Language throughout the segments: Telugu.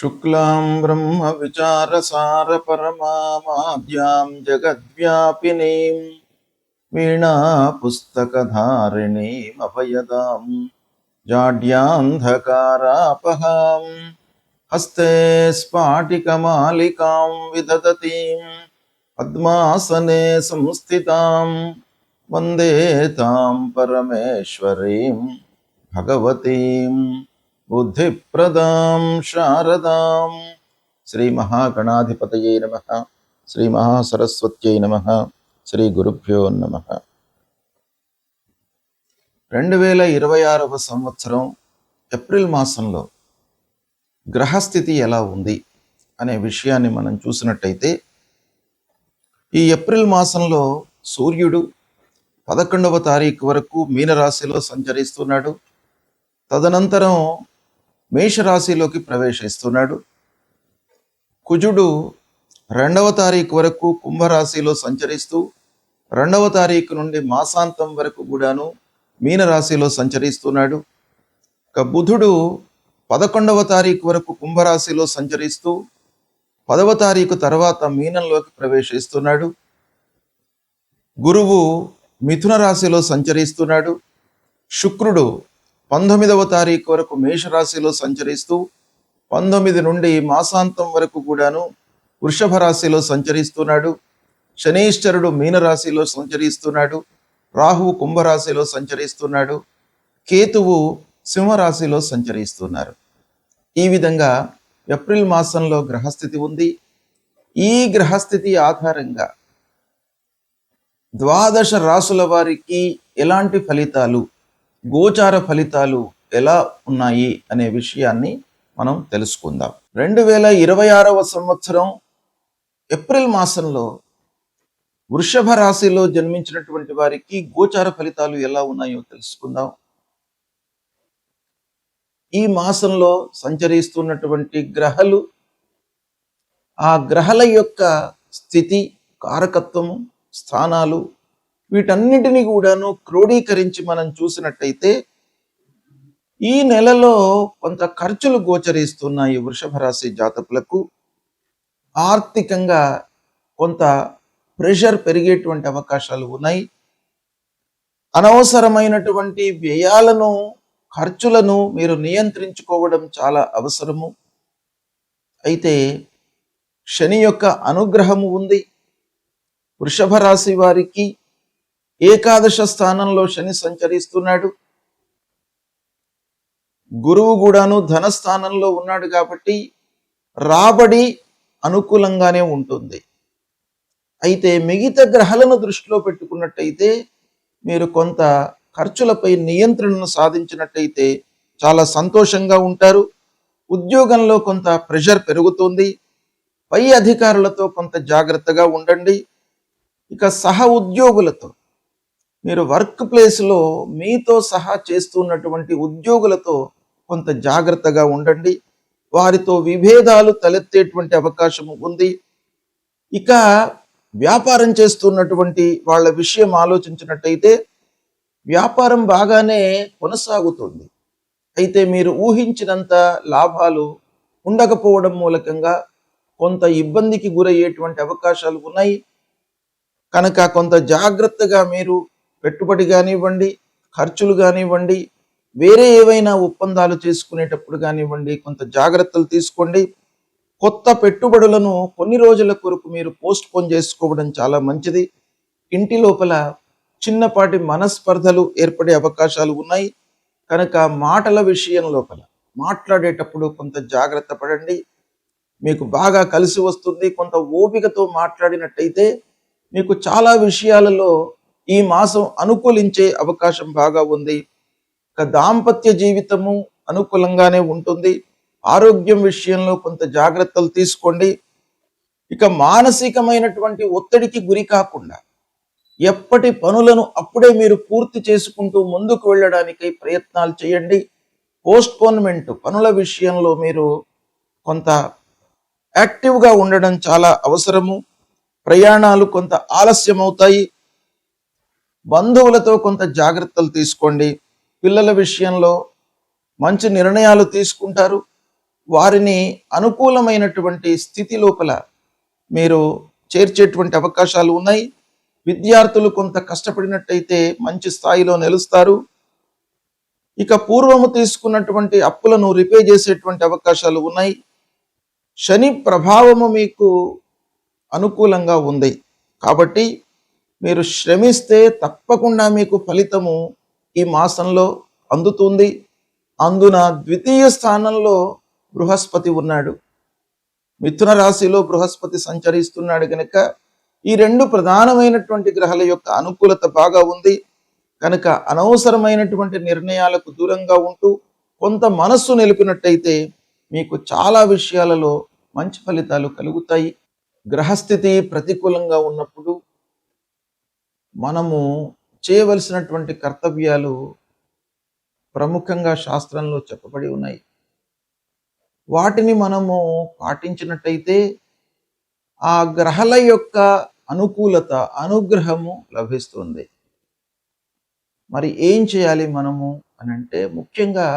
शुक्लां ब्रह्मविचारसारपरमामाद्यां जगद्व्यापिनीं वीणापुस्तकधारिणीमभयदां जाड्यान्धकारापहां हस्ते स्फाटिकमालिकां विदधतीं पद्मासने संस्थितां वन्दे तां परमेश्वरीं भगवतीं बुद्धिप्रदां शारदां। శ్రీ మహాగణాధిపతయే నమః. శ్రీ మహాసరస్వత్యై నమః. శ్రీ గురుభ్యో నమః. 2026వ సంవత్సరం ఏప్రిల్ మాసంలో గ్రహస్థితి ఎలా ఉంది అనే విషయాన్ని మనం చూసినట్టయితే, ఈ ఏప్రిల్ మాసంలో సూర్యుడు 11వ తారీఖు వరకు మీనరాశిలో సంచరిస్తున్నాడు. తదనంతరం మేషరాశిలోకి ప్రవేశిస్తున్నాడు. కుజుడు 2వ తారీఖు వరకు కుంభరాశిలో సంచరిస్తూ 2వ తారీఖు నుండి మాసాంతం వరకు కూడాను మీనరాశిలో సంచరిస్తున్నాడు. ఇక బుధుడు 11వ తారీఖు వరకు కుంభరాశిలో సంచరిస్తూ 10వ తారీఖు తర్వాత మీనంలోకి ప్రవేశిస్తున్నాడు. గురువు మిథున రాశిలో సంచరిస్తున్నాడు. శుక్రుడు 19వ తారీఖు వరకు మేషరాశిలో సంచరిస్తూ 19 నుండి మాసాంతం వరకు కూడాను వృషభ రాశిలో సంచరిస్తున్నాడు. శనీశ్వరుడు మీనరాశిలో సంచరిస్తున్నాడు. రాహువు కుంభరాశిలో సంచరిస్తున్నాడు. కేతువు సింహరాశిలో సంచరిస్తున్నారు. ఈ విధంగా ఏప్రిల్ మాసంలో గ్రహస్థితి ఉంది. ఈ గ్రహస్థితి ఆధారంగా 12 రాసుల వారికి ఎలాంటి ఫలితాలు, గోచార ఫలితాలు ఎలా ఉన్నాయి అనే విషయాన్ని మనం తెలుసుకుందాం. 2026వ సంవత్సరం ఏప్రిల్ మాసంలో వృషభ రాశిలో జన్మించినటువంటి వారికి గోచార ఫలితాలు ఎలా ఉన్నాయో తెలుసుకుందాం. ఈ మాసంలో సంచరిస్తున్నటువంటి గ్రహాలు, ఆ గ్రహాల యొక్క స్థితి, కారకత్వము, స్థానాలు, వీటన్నిటిని కూడాను క్రోడీకరించి మనం చూసినట్టయితే ఈ నెలలో కొంత ఖర్చులు గోచరిస్తున్నాయి. వృషభ రాశి జాతకులకు ఆర్థికంగా కొంత ప్రెషర్ పెరిగేటువంటి అవకాశాలు ఉన్నాయి. అనవసరమైనటువంటి వ్యయాలను, ఖర్చులను మీరు నియంత్రించుకోవడం చాలా అవసరము. అయితే శని యొక్క అనుగ్రహము ఉంది. వృషభ రాశి వారికి ఏకాదశ స్థానంలో శని సంచరిస్తున్నాడు. గురువు కూడాను ధనస్థానంలో ఉన్నాడు కాబట్టి రాబడి అనుకూలంగానే ఉంటుంది. అయితే మిగతా గ్రహాలను దృష్టిలో పెట్టుకున్నట్టయితే మీరు కొంత ఖర్చులపై నియంత్రణను సాధించినట్టయితే చాలా సంతోషంగా ఉంటారు. ఉద్యోగంలో కొంత ప్రెషర్ పెరుగుతుంది. పై అధికారులతో కొంత జాగ్రత్తగా ఉండండి. ఇక సహ ఉద్యోగులతో, మీరు వర్క్ ప్లేస్లో మీతో సహా చేస్తున్నటువంటి ఉద్యోగులతో కొంత జాగ్రత్తగా ఉండండి. వారితో విభేదాలు తలెత్తేటువంటి అవకాశం ఉంది. ఇక వ్యాపారం చేస్తున్నటువంటి వాళ్ళ విషయం ఆలోచించినట్టయితే వ్యాపారం బాగానే కొనసాగుతుంది. అయితే మీరు ఊహించినంత లాభాలు ఉండకపోవడం మూలకంగా కొంత ఇబ్బందికి గురయ్యేటువంటి అవకాశాలు ఉన్నాయి. కనుక కొంత జాగ్రత్తగా మీరు పెట్టుబడి కానివ్వండి, ఖర్చులు కానివ్వండి, వేరే ఏవైనా ఒప్పందాలు చేసుకునేటప్పుడు కానివ్వండి, కొంత జాగ్రత్తలు తీసుకోండి. కొత్త పెట్టుబడులను కొన్ని రోజుల కొరకు మీరు పోస్ట్ పోన్ చేసుకోవడం చాలా మంచిది. ఇంటి లోపల చిన్నపాటి మనస్పర్ధలు ఏర్పడే అవకాశాలు ఉన్నాయి. కనుక మాటల విషయం లోపల మాట్లాడేటప్పుడు కొంత జాగ్రత్త పడండి. మీకు బాగా కలిసి వస్తుంది. కొంత ఓపికతో మాట్లాడినట్టయితే మీకు చాలా విషయాలలో ఈ మాసం అనుకూలించే అవకాశం బాగా ఉంది. ఇక దాంపత్య జీవితము అనుకూలంగానే ఉంటుంది. ఆరోగ్యం విషయంలో కొంత జాగ్రత్తలు తీసుకోండి. ఇక మానసికమైనటువంటి ఒత్తిడికి గురి కాకుండా ఎప్పటి పనులను అప్పుడే మీరు పూర్తి చేసుకుంటూ ముందుకు వెళ్ళడానికి ప్రయత్నాలు చేయండి. పోస్ట్పోన్మెంట్ పనుల విషయంలో మీరు కొంత యాక్టివ్గా ఉండడం చాలా అవసరము. ప్రయాణాలు కొంత ఆలస్యం అవుతాయి. బంధువులతో కొంత జాగ్రత్తలు తీసుకోండి. పిల్లల విషయంలో మంచి నిర్ణయాలు తీసుకుంటారు. వారిని అనుకూలమైనటువంటి స్థితి లోపల మీరు చేర్చేటువంటి అవకాశాలు ఉన్నాయి. విద్యార్థులు కొంత కష్టపడినట్టయితే మంచి స్థాయిలో నిలుస్తారు. ఇక పూర్వము తీసుకున్నటువంటి అప్పులను రిపే చేసేటువంటి అవకాశాలు ఉన్నాయి. శని ప్రభావము మీకు అనుకూలంగా ఉంది కాబట్టి మీరు శ్రమిస్తే తప్పకుండా మీకు ఫలితము ఈ మాసంలో అందుతుంది. అందున ద్వితీయ స్థానంలో బృహస్పతి ఉన్నాడు. మిథున రాశిలో బృహస్పతి సంచరిస్తున్నాడు కనుక ఈ రెండు ప్రధానమైనటువంటి గ్రహాల యొక్క అనుకూలత బాగా ఉంది కనుక అనవసరమైనటువంటి నిర్ణయాలకు దూరంగా ఉంటూ కొంత మనస్సు నిలిపినట్టయితే మీకు చాలా విషయాలలో మంచి ఫలితాలు కలుగుతాయి. గ్రహస్థితి ప్రతికూలంగా ఉన్నప్పుడు మనము చేయవలసినటువంటి కర్తవ్యాలు ప్రముఖంగా శాస్త్రంలో చెప్పబడి ఉన్నాయి. వాటిని మనము పాటించినట్టయితే ఆ గ్రహాల యొక్క అనుకూలత అనుగ్రహము లభిస్తుంది. మరి ఏం చేయాలి మనము అని అంటే ముఖ్యంగా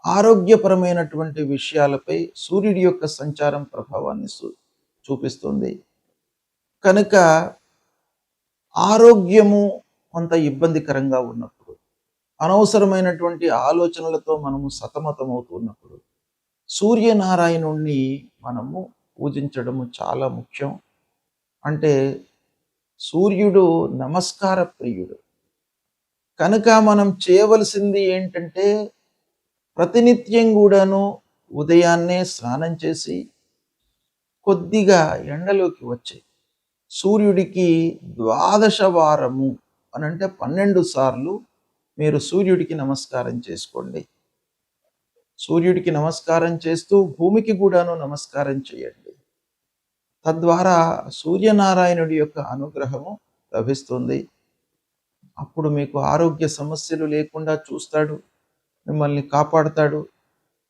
ఆరోగ్యపరమైనటువంటి విషయాలపై సూర్యుడి యొక్క సంచారం ప్రభావాన్ని చూపిస్తుంది కనుక ఆరోగ్యము కొంత ఇబ్బందికరంగా ఉన్నప్పుడు అనవసరమైనటువంటి ఆలోచనలతో మనము సతమతమవుతున్నప్పుడు సూర్యనారాయణుణ్ణి మనము పూజించడము చాలా ముఖ్యం. అంటే సూర్యుడు నమస్కార ప్రియుడు కనుక మనం చేయవలసింది ఏంటంటే ప్రతినిత్యం కూడాను ఉదయాన్నే స్నానం చేసి కొద్దిగా ఎండలోకి వచ్చి సూర్యుడికి 12 వారము అని అంటే 12 సార్లు మీరు సూర్యుడికి నమస్కారం చేసుకోండి. సూర్యుడికి నమస్కారం చేస్తూ భూమికి కూడాను నమస్కారం చేయండి. తద్వారా సూర్యనారాయణుడి యొక్క అనుగ్రహము లభిస్తుంది. అప్పుడు మీకు ఆరోగ్య సమస్యలు లేకుండా చూస్తాడు, మిమ్మల్ని కాపాడుతాడు.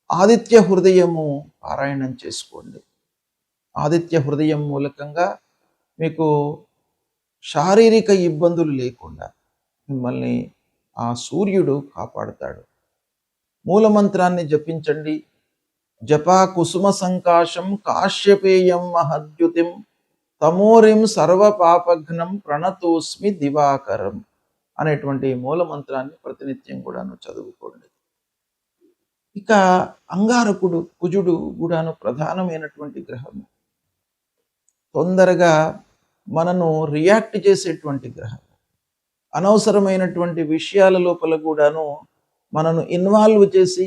ఆదిత్య హృదయము పారాయణం చేసుకోండి. ఆదిత్య హృదయం మూలకంగా మీకు శారీరక ఇబ్బందులు లేకుండా మిమ్మల్ని ఆ సూర్యుడు కాపాడుతాడు. మూలమంత్రాన్ని జపించండి. జపా కుసుమ సంకాశం కాశ్యపేయం మహద్యుతిం తమోరిం సర్వపాపఘ్నం ప్రణతోస్మి దివాకరం అనేటువంటి మూలమంత్రాన్ని ప్రతినిత్యం కూడాను చదువుకోండి. ఇక అంగారకుడు కుజుడు కూడాను ప్రధానమైనటువంటి గ్రహము. తొందరగా మనను రియాక్ట్ చేసేటువంటి గ్రహం. అనవసరమైనటువంటి విషయాల లోపల కూడాను మనను ఇన్వాల్వ్ చేసి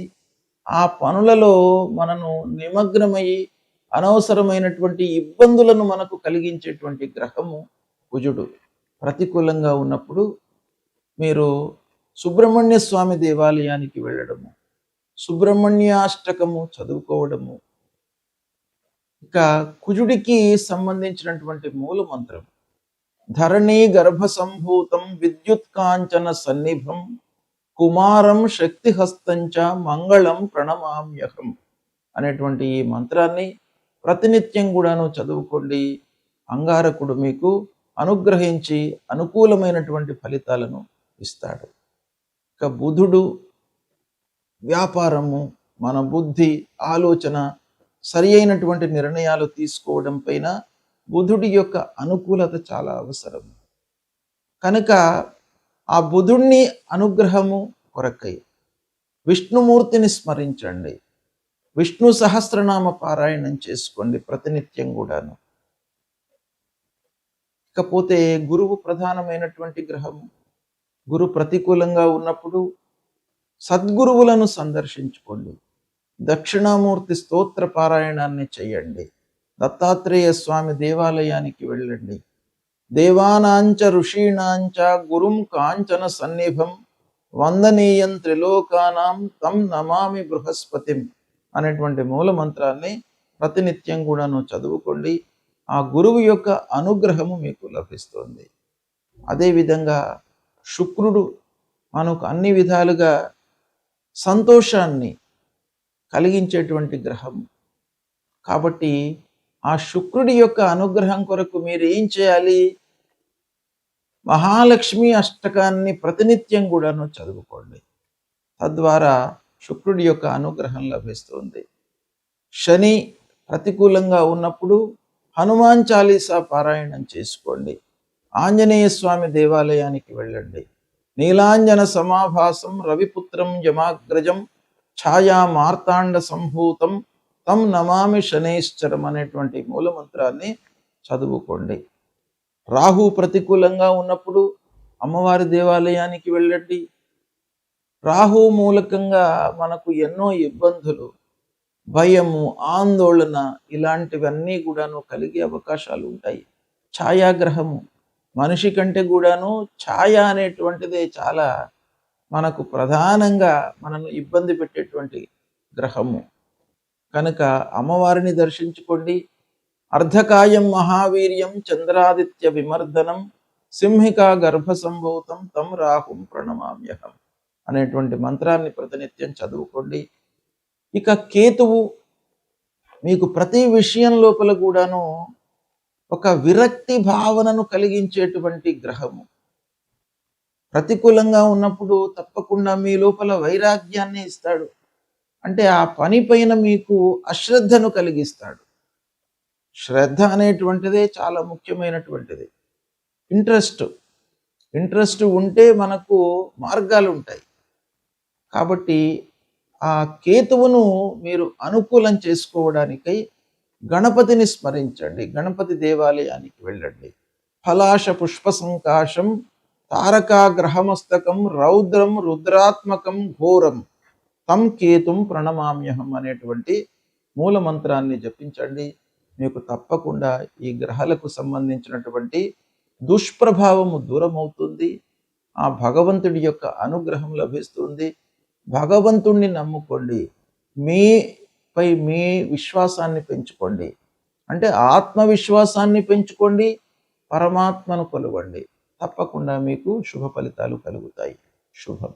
ఆ పనులలో మనను నిమగ్నమయ్యి అనవసరమైనటువంటి ఇబ్బందులను మనకు కలిగించేటువంటి గ్రహము కుజుడు. ప్రతికూలంగా ఉన్నప్పుడు మీరు సుబ్రహ్మణ్య స్వామి దేవాలయానికి వెళ్ళడము, సుబ్రహ్మణ్యాష్టకము చదువుకోవడము. ఇక కుజుడికి సంబంధించినటువంటి మూల మంత్రం ధరణీ గర్భ సంభూతం విద్యుత్ కాంచన సన్నిభం కుమారం శక్తిహస్తంచ మంగళం ప్రణమామ్యహం అనేటువంటి ఈ మంత్రాన్ని ప్రతినిత్యం కూడాను చదువుకోండి. అంగారకుడు మీకు అనుగ్రహించి అనుకూలమైనటువంటి ఫలితాలను ఇస్తాడు. ఇక బుధుడు వ్యాపారము, మన బుద్ధి, ఆలోచన, సరి అయినటువంటి నిర్ణయాలు తీసుకోవడం పైన బుధుడి యొక్క అనుకూలత చాలా అవసరం. కనుక ఆ బుధుడిని అనుగ్రహము కొరకై విష్ణుమూర్తిని స్మరించండి. విష్ణు సహస్రనామ పారాయణం చేసుకోండి ప్రతినిత్యం కూడాను. ఇకపోతే గురువు ప్రధానమైనటువంటి గ్రహము. గురు ప్రతికూలంగా ఉన్నప్పుడు సద్గురువులను సందర్శించుకోండి. దక్షిణామూర్తి స్తోత్ర పారాయణాన్ని చేయండి. దత్తాత్రేయ స్వామి దేవాలయానికి వెళ్ళండి. దేవానాంచ ఋషీణాంచ గురుం కాంచన సన్నిభం వందనీయం త్రిలోకానాం తం నమామి బృహస్పతిం అనేటువంటి మూల మంత్రాన్ని ప్రతినిత్యం కూడాను చదువుకోండి. ఆ గురువు యొక్క అనుగ్రహము మీకు లభిస్తుంది. అదేవిధంగా శుక్రుడు మనకు అన్ని విధాలుగా సంతోషాన్ని కలిగించేటువంటి గ్రహం కాబట్టి ఆ శుక్రుడి యొక్క అనుగ్రహం కొరకు మీరు ఏం చేయాలి? మహాలక్ష్మి అష్టకాన్ని ప్రతినిత్యం కూడాను చదువుకోండి. తద్వారా శుక్రుడి యొక్క అనుగ్రహం లభిస్తుంది. శని ప్రతికూలంగా ఉన్నప్పుడు హనుమాన్ చాలీసా పారాయణం చేసుకోండి. ఆంజనేయ స్వామి దేవాలయానికి వెళ్ళండి. నీలాంజన సమాభాసం రవిపుత్రం యమాగ్రజం ఛాయా మార్తాండ సంభూతం తం నమామి శనైశ్చరం అనేటువంటి మూలమంత్రాన్ని చదువుకోండి. రాహు ప్రతికూలంగా ఉన్నప్పుడు అమ్మవారి దేవాలయానికి వెళ్ళండి. రాహు మూలకంగా మనకు ఎన్నో ఇబ్బందులు, భయము, ఆందోళన ఇలాంటివన్నీ కూడాను కలిగే అవకాశాలు ఉంటాయి. ఛాయాగ్రహము మనిషి కంటే కూడాను ఛాయ అనేటువంటిదే చాలా మనకు ప్రధానంగా మనను ఇబ్బంది పెట్టేటువంటి గ్రహము. కనుక అమ్మవారిని దర్శించుకోండి. అర్ధకాయం మహావీర్యం చంద్రాదిత్య విమర్దనం సింహికా గర్భ సంభూతం తం రాహుం ప్రణమామ్యహం అనేటువంటి మంత్రాన్ని ప్రతినిత్యం చదువుకోండి. ఇక కేతువు మీకు ప్రతి విషయం లోపల కూడాను ఒక విరక్తి భావనను కలిగించేటువంటి గ్రహము. ప్రతికూలంగా ఉన్నప్పుడు తప్పకుండా మీ లోపల వైరాగ్యాన్ని ఇస్తాడు. అంటే ఆ పని పైన మీకు అశ్రద్ధను కలిగిస్తాడు. శ్రద్ధ అనేటువంటిదే చాలా ముఖ్యమైనటువంటిది. ఇంట్రెస్ట్ ఉంటే మనకు మార్గాలు ఉంటాయి. కాబట్టి ఆ కేతువును మీరు అనుకూలం చేసుకోవడానికై గణపతిని స్మరించండి. గణపతి దేవాలయానికి వెళ్ళండి. ఫలాశ పుష్ప సంకాశం తారకా గ్రహమస్తకం రౌద్రం రుద్రాత్మకం ఘోరం తం కేతుం ప్రణమామ్యహం అనేటువంటి మూల మంత్రాన్ని జపించండి. మీకు తప్పకుండా ఈ గ్రహాలకు సంబంధించినటువంటి దుష్ప్రభావము దూరమవుతుంది. ఆ భగవంతుడి యొక్క అనుగ్రహం లభిస్తుంది. భగవంతుణ్ణి నమ్ముకోండి. మీపై మీ విశ్వాసాన్ని పెంచుకోండి. అంటే ఆత్మవిశ్వాసాన్ని పెంచుకోండి, పరమాత్మను కొలవండి. తప్పకుండా మీకు శుభ ఫలితాలు కలుగుతాయి. శుభం.